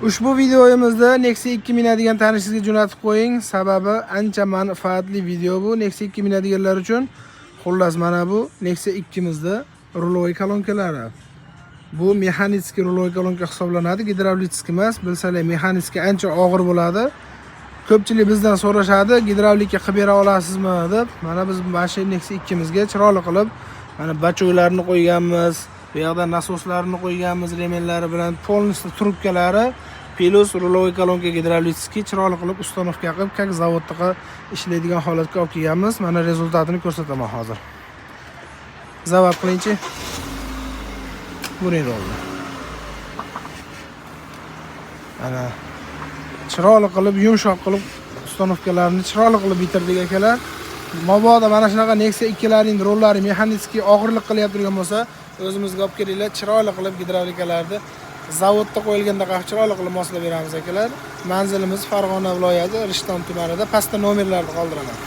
Ushbu videomizda Nexia 2 minadigan tanishingizga jo'natib qo'ying. Sababi ancha manfaatli video bu Nexia 2 minadiganlar uchun. Xullas mana bu Nexia 2 mizda ruloviy kolonkalari. Bu mexanitskiy ruloviy kolonka hisoblanadi, gidravlitskiy emas. Bilsanglar mexanitskiy ancha og'ir bo'ladi. Ko'pchilik bizdan so'rashadi, gidravlikka qilib bera olasizmi deb. Mana biz mashina Nexia 2 mizga chiroyli qilib mana bachoylarni qo'yganmiz. Bu yerda nasoslarni qo'yganmiz, remenlari bilan полностью trubkalari plus ruloviy kolonka gidravlitskiy chiroyli qilib ustanovka qilib, как zavodda ishlaydigan holatga olib kelganmiz. Mana rezultatini ko'rsataman hozir. Zavod qilingchi. Buning rolda. Mana chiroyli qilib, yumshoq qilib ustanovkalarni chiroyli qilib bitirdik akalar. Mabodo mana shunaqa Nexia 2laring rollari mexanitskiy og'irlik qilyapti turgan bo'lsa, o'zimizga olib kelinglar, chiroyli qilib gidravlikalarni zavodda qo'yilganda chiroyli qilib moslab beramiz akalar. Manzilimiz Farg'ona viloyati Rishton tumanida. Pastda nomerlarni qoldiraman.